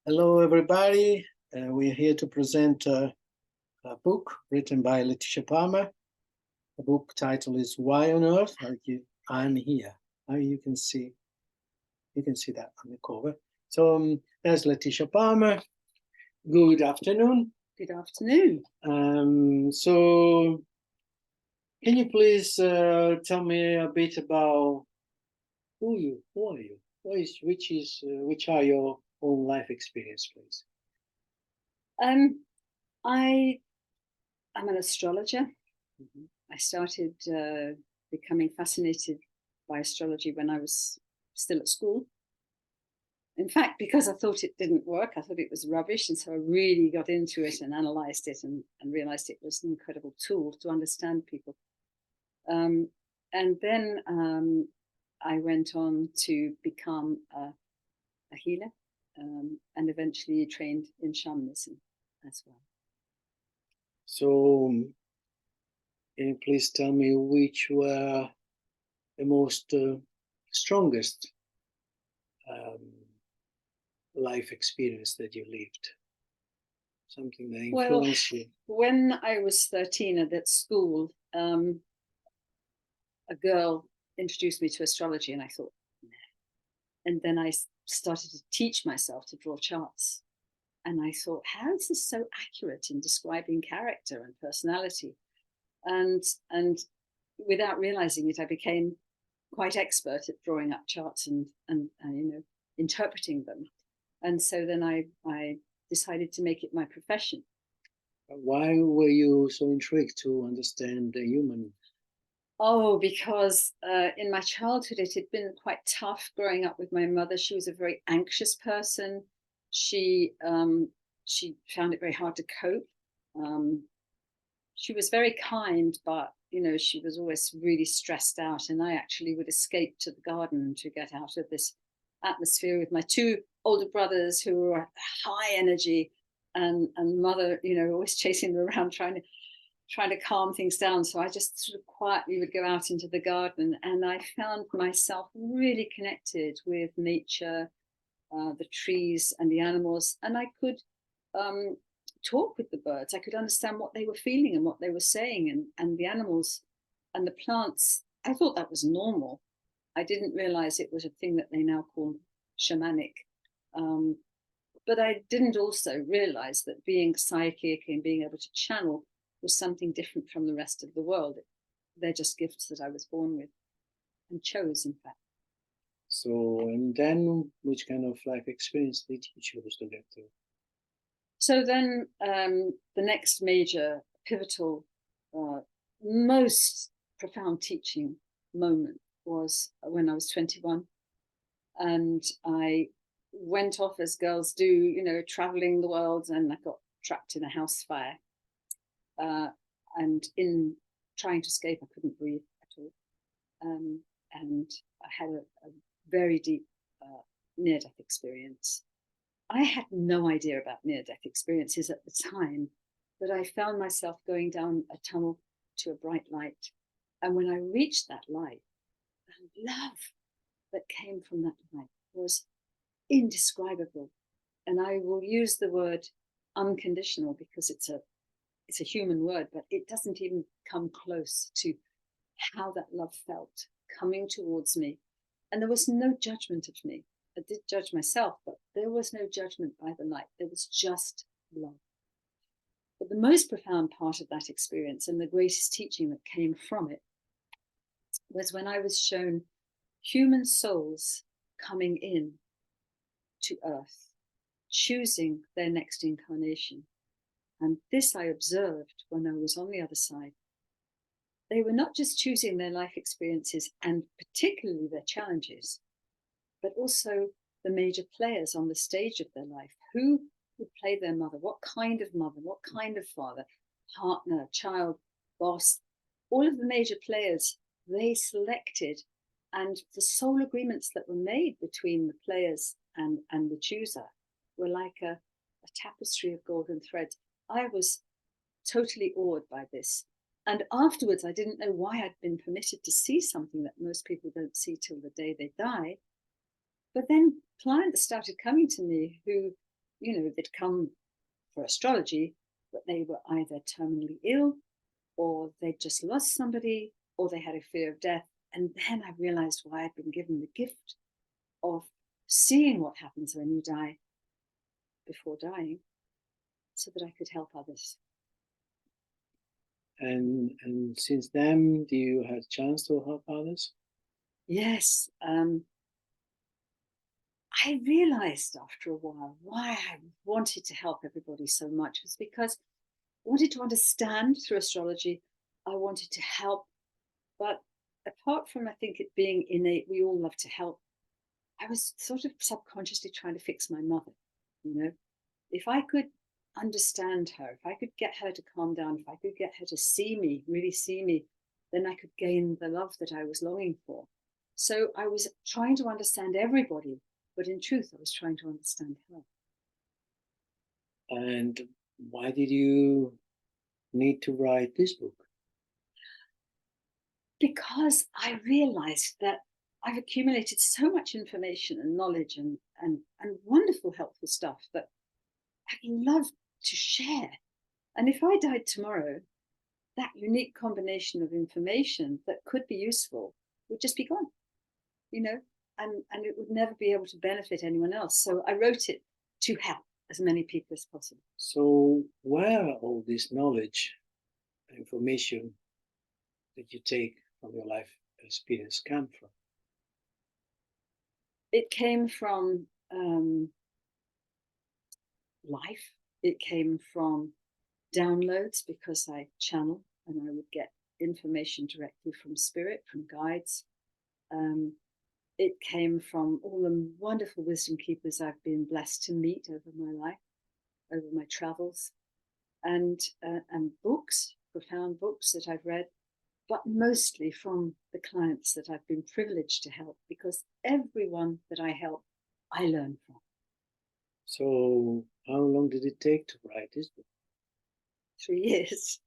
Hello, everybody. We're here to present a book written by Leticia Parmer. The book title is "Why on Earth I'm Here." You can see that on the cover. So there's Leticia Parmer. Good afternoon. Good afternoon. So can you please tell me a bit about who are you? Which are your own life experience, please? I'm an astrologer. Mhm. I started becoming fascinated by astrology when I was still at school. In fact, because I thought it didn't work, I thought it was rubbish. And so I really got into it and analyzed it and realized it was an incredible tool to understand people. And then I went on to become a healer and eventually trained in shamanism as well. So can you please tell me which were the most strongest life experience that you lived? Something that influenced you? When I was 13 and at school, a girl introduced me to astrology and I thought, nah. And then I started to teach myself to draw charts. And I thought, how is this so accurate in describing character and personality? And without realizing it, I became quite expert at drawing up charts and interpreting them. And so then I decided to make it my profession. Why were you so intrigued to understand the human? Oh, because in my childhood, it had been quite tough growing up with my mother. She was a very anxious person. She found it very hard to cope. She was very kind, but she was always really stressed out. And I actually would escape to the garden to get out of this atmosphere with my two older brothers who were high energy, and mother, always chasing them around trying to calm things down. So I just sort of quietly would go out into the garden, and I found myself really connected with nature, the trees and the animals, and I could talk with the birds. I could understand what they were feeling and what they were saying, and the animals and the plants. I thought that was normal. I didn't realize it was a thing that they now call shamanic. But I didn't also realize that being psychic and being able to channel was something different from the rest of the world. They're just gifts that I was born with and chose, in fact. So, and then which kind of life experience did you choose to get to? So then the next major pivotal, most profound teaching moment was when I was 21. And I went off as girls do, traveling the world, and I got trapped in a house fire. And in trying to escape, I couldn't breathe at all. And I had a very deep near-death experience. I had no idea about near-death experiences at the time, but I found myself going down a tunnel to a bright light. And when I reached that light, the love that came from that light was indescribable. And I will use the word unconditional because it's a human word, but it doesn't even come close to how that love felt coming towards me. And there was no judgment of me. I did judge myself, but there was no judgment by the light. There was just love. But the most profound part of that experience, and the greatest teaching that came from it, was when I was shown human souls coming in to Earth, choosing their next incarnation. And this I observed when I was on the other side. They were not just choosing their life experiences and particularly their challenges, but also the major players on the stage of their life. Who would play their mother? What kind of mother? What kind of father? Partner, child, boss? All of the major players they selected, and the soul agreements that were made between the players and the chooser were like a tapestry of golden threads. I was totally awed by this. And afterwards, I didn't know why I'd been permitted to see something that most people don't see till the day they die. But then clients started coming to me who, they'd come for astrology, but they were either terminally ill, or they'd just lost somebody, or they had a fear of death. And then I realized why I'd been given the gift of seeing what happens when you die before dying, so that I could help others. And since then, do you have a chance to help others? Yes. I realized after a while why I wanted to help everybody so much was because I wanted to understand through astrology. I wanted to help. But apart from, I think, it being innate, we all love to help, I was sort of subconsciously trying to fix my mother. If I could understand her, if I could get her to calm down, if I could get her to see me, really see me, then I could gain the love that I was longing for. So I was trying to understand everybody, but in truth, I was trying to understand her. And why did you need to write this book? Because I realized that I've accumulated so much information and knowledge and wonderful, helpful stuff that I love to share. And if I died tomorrow, that unique combination of information that could be useful would just be gone, and it would never be able to benefit anyone else. So I wrote it to help as many people as possible. So where all this knowledge, information that you take from your life experience come from? It came from life. It came from downloads, because I channel and I would get information directly from spirit, from guides. It came from all the wonderful wisdom keepers I've been blessed to meet over my life, over my travels, and books, profound books that I've read, but mostly from the clients that I've been privileged to help, because everyone that I help, I learn from. So how long did it take to write this book? 3 years.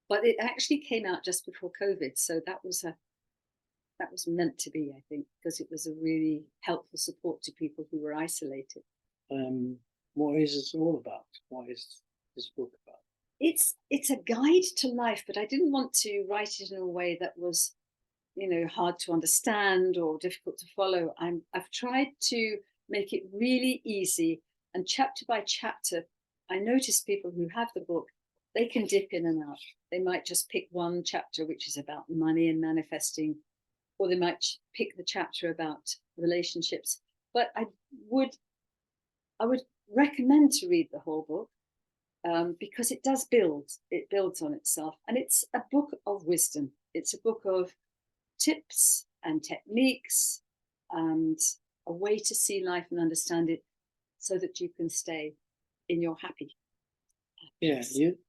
But it actually came out just before COVID, so that was meant to be, I think, because it was a really helpful support to people who were isolated. What is it all about? What is this book about? It's a guide to life, but I didn't want to write it in a way that was, hard to understand or difficult to follow. I've tried to make it really easy, and chapter by chapter, I notice people who have the book, they can dip in and out. They might just pick one chapter, which is about money and manifesting, or they might pick the chapter about relationships. But I would recommend to read the whole book, because it does build. It builds on itself, and it's a book of wisdom. It's a book of tips and techniques and a way to see life and understand it, so that you can stay in your happy. Yeah,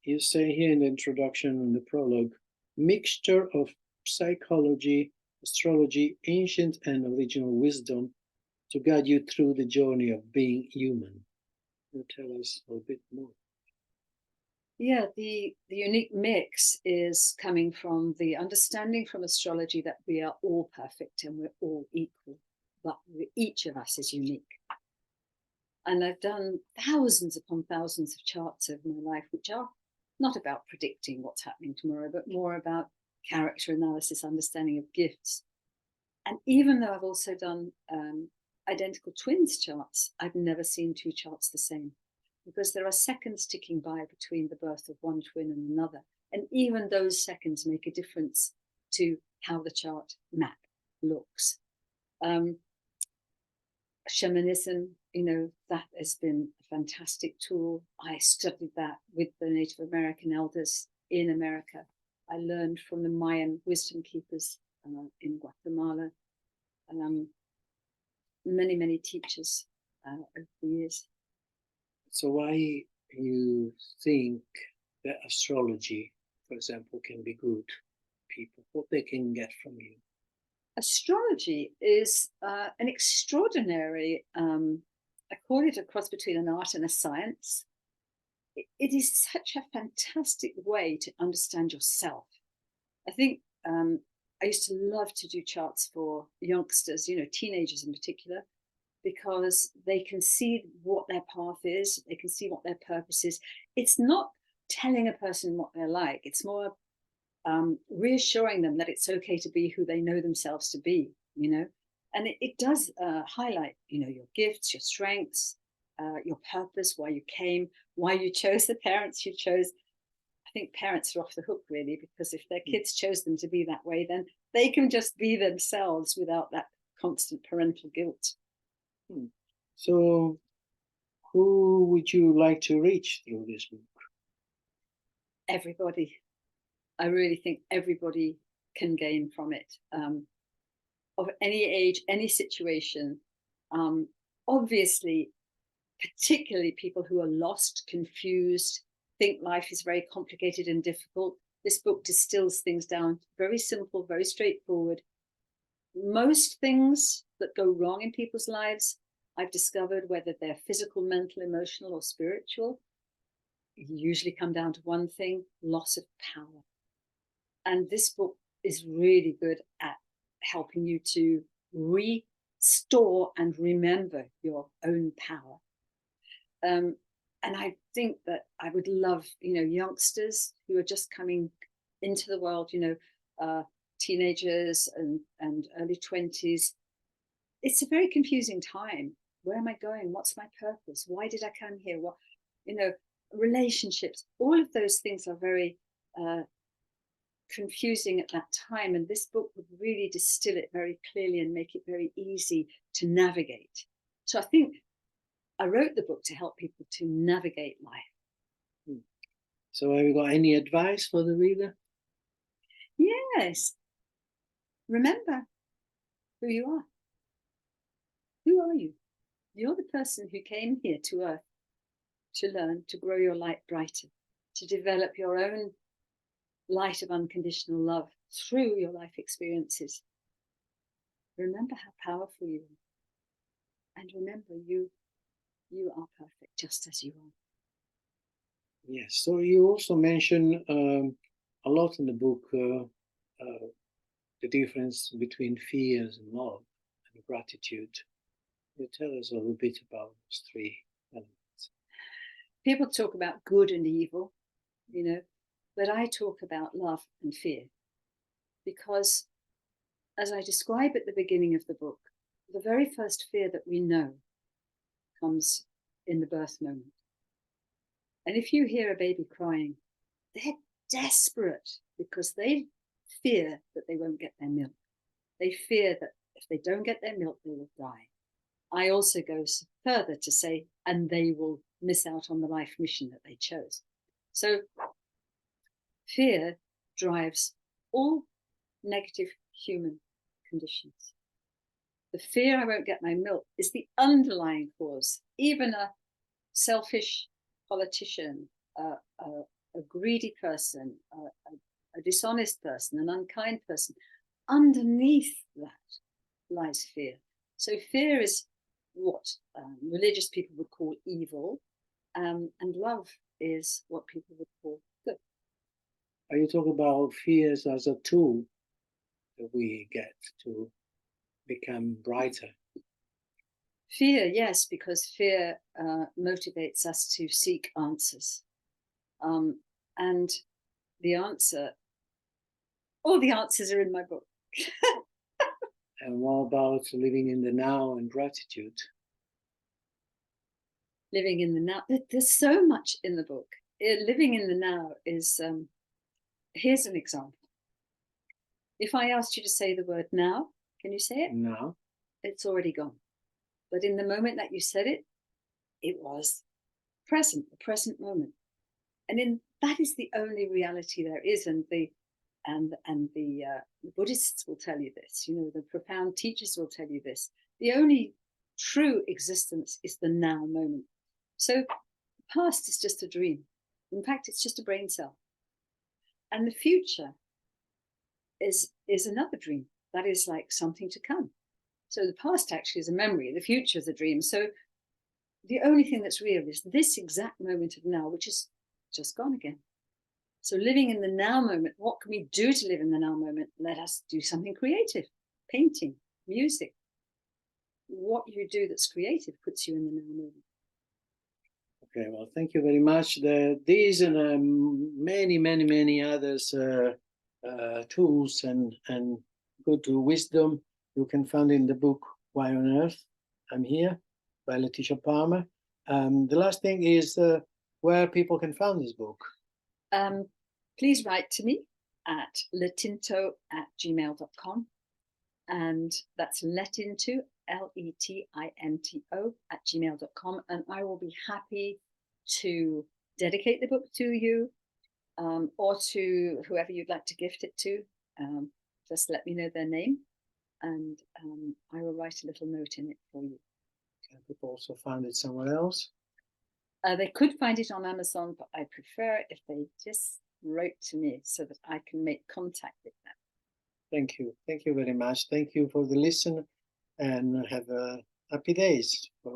you say here in the introduction and the prologue, mixture of psychology, astrology, ancient and original wisdom to guide you through the journey of being human. Can you tell us a bit more? Yeah, the unique mix is coming from the understanding from astrology that we are all perfect and we're all equal, but each of us is unique. And I've done thousands upon thousands of charts over my life, which are not about predicting what's happening tomorrow, but more about character analysis, understanding of gifts. And even though I've also done identical twins charts, I've never seen two charts the same, because there are seconds ticking by between the birth of one twin and another. And even those seconds make a difference to how the chart map looks. Shamanism, that has been a fantastic tool. I studied that with the Native American elders in America. I learned from the Mayan wisdom keepers in Guatemala. Many, many teachers over the years. So why you think that astrology, for example, can be good people, what they can get from you? Astrology is an extraordinary, I call it a cross between an art and a science. It is such a fantastic way to understand yourself. I think I used to love to do charts for youngsters, teenagers in particular, because they can see what their path is, they can see what their purpose is. It's not telling a person what they're like, it's more reassuring them that it's okay to be who they know themselves to be, you know. And it does highlight, you know, your gifts, your strengths, your purpose, why you came, why you chose the parents you chose. I think parents are off the hook, really, because if their kids chose them to be that way, then they can just be themselves without that constant parental guilt. So, who would you like to reach through this book? Everybody. I really think everybody can gain from it, of any age, any situation. Obviously, particularly people who are lost, confused, think life is very complicated and difficult. This book distills things down, very simple, very straightforward. Most things that go wrong in people's lives, I've discovered, whether they're physical, mental, emotional, or spiritual, usually come down to one thing: loss of power. And this book is really good at helping you to restore and remember your own power. And I think that I would love, you know, youngsters who are just coming into the world, you know, teenagers and early 20s. It's a very confusing time. Where am I going? What's my purpose? Why did I come here? What, you know, relationships, all of those things are very confusing at that time, and this book would really distill it very clearly and make it very easy to navigate. So I think I wrote the book to help people to navigate life. So have you got any advice for the reader? Yes. Remember who you are. Who are you? You're the person who came here to Earth to learn, to grow your light brighter, to develop your own light of unconditional love through your life experiences. Remember how powerful you are. And remember, you are perfect just as you are. Yes. So you also mention a lot in the book the difference between fears and love and gratitude. You tell us a little bit about those three elements. People talk about good and evil, you know, but I talk about love and fear, because as I describe at the beginning of the book, the very first fear that we know comes in the birth moment. And if you hear a baby crying, they're desperate because they fear that they won't get their milk. They fear that if they don't get their milk, they will die. I also go further to say, and they will miss out on the life mission that they chose. So fear drives all negative human conditions. The fear I won't get my milk is the underlying cause. Even a selfish politician, a greedy person, a dishonest person, an unkind person, underneath that lies fear. So fear is what religious people would call evil, and love is what people would call good. Are you talking about fears as a tool that we get to become brighter? Fear, yes, because fear motivates us to seek answers. And the answer, all the answers are in my book. And what about living in the now and gratitude? Living in the now. There's so much in the book. Living in the now is, here's an example. If I asked you to say the word now, can you say it? Now. It's already gone. But in the moment that you said it, it was present, the present moment. And that is the only reality there is. And the Buddhists will tell you this, you know, the profound teachers will tell you this. The only true existence is the now moment. So the past is just a dream. In fact, it's just a brain cell. And the future is another dream. That is like something to come. So the past actually is a memory, the future is a dream. So the only thing that's real is this exact moment of now, which is just gone again. So living in the now moment, what can we do to live in the now moment? Let us do something creative, painting, music, what you do that's creative puts you in the now moment. Okay, well, thank you very much. These and many others tools and good wisdom you can find in the book Why on Earth I'm Here by Leticia Parmer. The last thing is where people can find this book. Please write to me at letinto@gmail.com, and that's letinto, LETINTO @gmail.com, and I will be happy to dedicate the book to you, or to whoever you'd like to gift it to. Just let me know their name, and I will write a little note in it for you. Can people also find it somewhere else? They could find it on Amazon, but I prefer if they just wrote to me so that I can make contact with them. Thank you. Thank you very much. Thank you for the listen, and have happy days for all.